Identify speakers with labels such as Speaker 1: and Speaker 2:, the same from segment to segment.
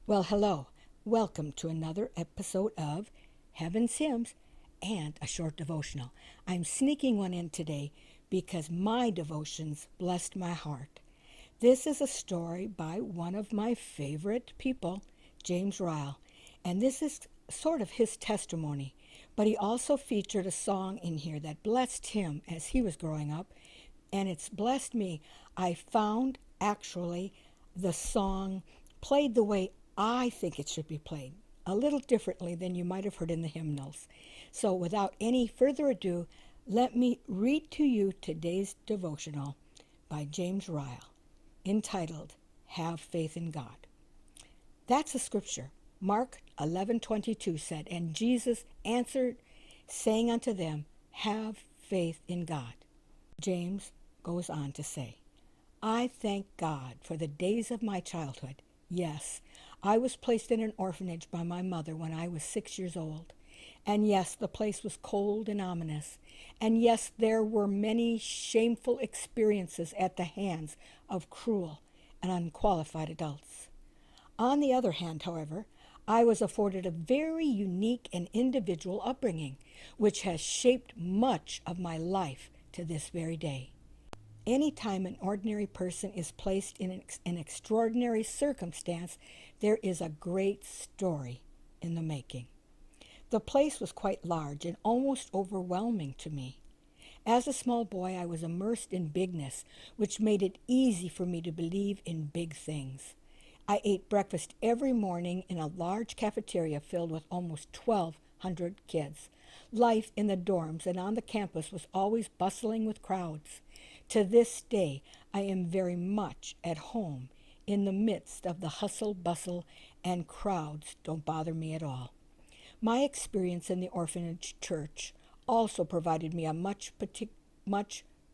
Speaker 1: Well, hello. Welcome to another episode of Heaven's Hymns and a short devotional. I'm sneaking one in today because my devotions blessed my heart. This is a story by one of my favorite people, James Ryle, and this is sort of his testimony. But he also featured a song in here that blessed him as he was growing up, and it's blessed me. I found actually the song played the way I think it should be played, a little differently than you might have heard in the hymnals. So without any further ado, let me read to you today's devotional by James Ryle, entitled, Have Faith in God. That's a scripture. Mark 11:22 said, And Jesus answered, saying unto them, Have faith in God. James goes on to say, I thank God for the days of my childhood. Yes, I was placed in an orphanage by my mother when I was 6 years old. And yes, the place was cold and ominous. And yes, there were many shameful experiences at the hands of cruel and unqualified adults. On the other hand, however, I was afforded a very unique and individual upbringing, which has shaped much of my life to this very day. Any time an ordinary person is placed in an extraordinary circumstance, there is a great story in the making. The place was quite large and almost overwhelming to me. As a small boy, I was immersed in bigness, which made it easy for me to believe in big things. I ate breakfast every morning in a large cafeteria filled with almost 1,200 kids. Life in the dorms and on the campus was always bustling with crowds. To this day, I am very much at home in the midst of the hustle, bustle, and crowds don't bother me at all. My experience in the orphanage church also provided me a much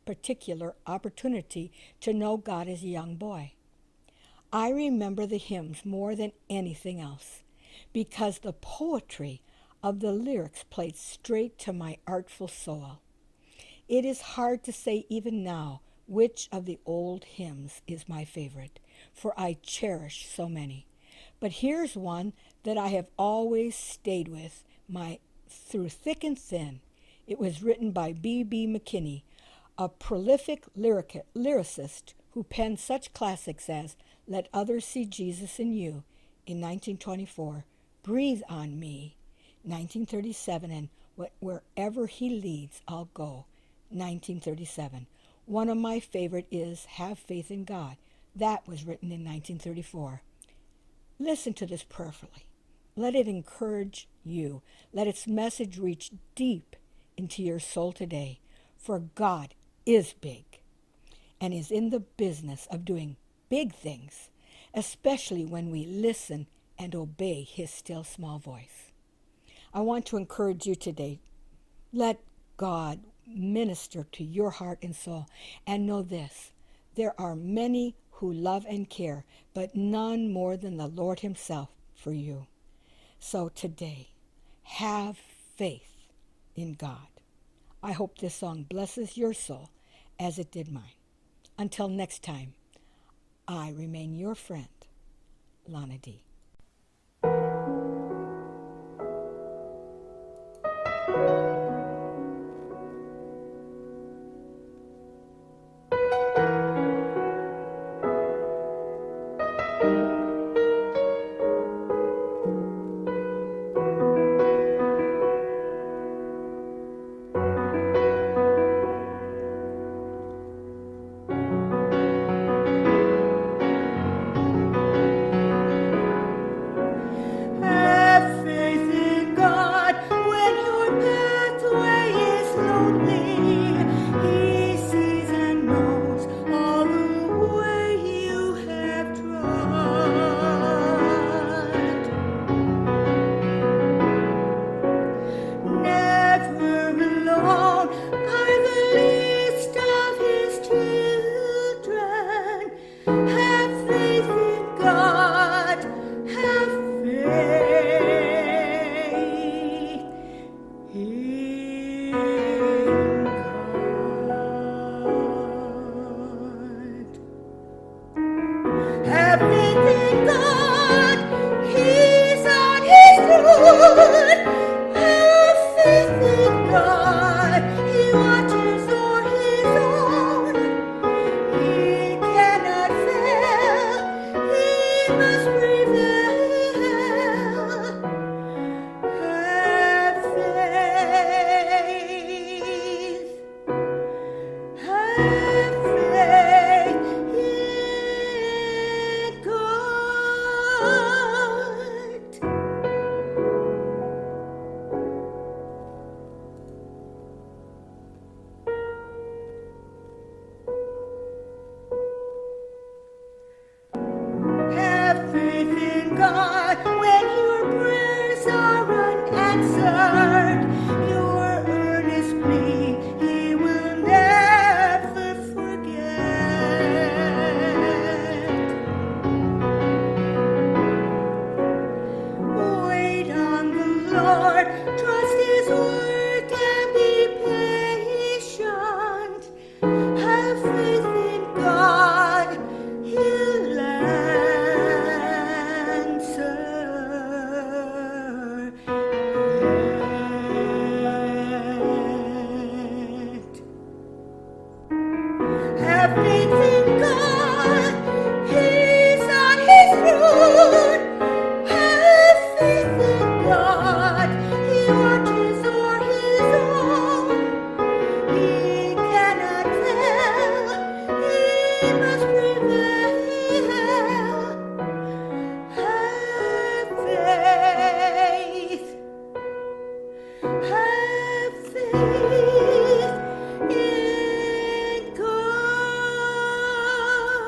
Speaker 1: particular opportunity to know God as a young boy. I remember the hymns more than anything else because the poetry of the lyrics played straight to my artful soul. It is hard to say even now which of the old hymns is my favorite, for I cherish so many. But here's one that I have always stayed with through thick and thin. It was written by B.B. McKinney, a prolific lyricist who penned such classics as Let Others See Jesus in You in 1924, Breathe on Me, 1937, and Wherever He Leads, I'll Go, 1937. One of my favorite is Have Faith in God. That was written in 1934. Listen to this prayerfully. Let it encourage you. Let its message reach deep into your soul today. For God is big and is in the business of doing big things, especially when we listen and obey His still small voice. I want to encourage you today. Let God minister to your heart and soul. And know this, there are many who love and care, but none more than the Lord Himself for you. So today, have faith in God. I hope this song blesses your soul as it did mine. Until next time, I remain your friend, Lana D.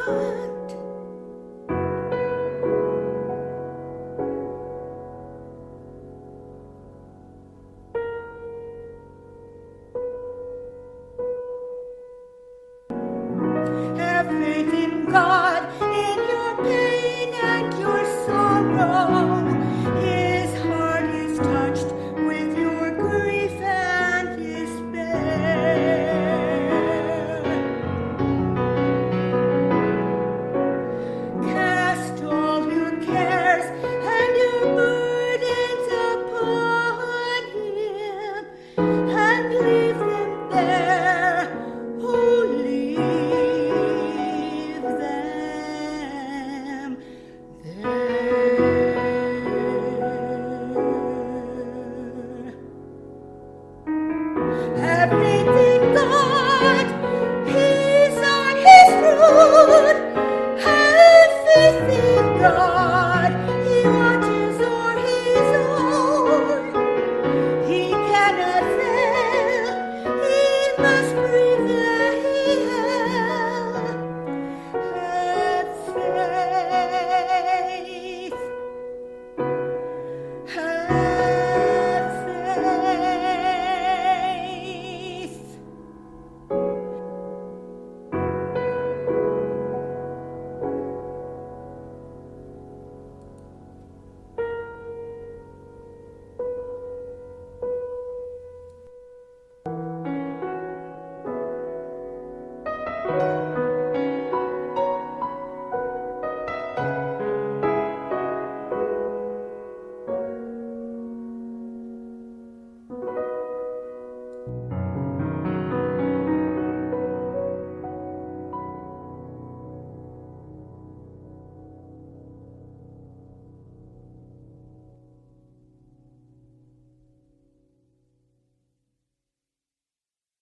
Speaker 1: God.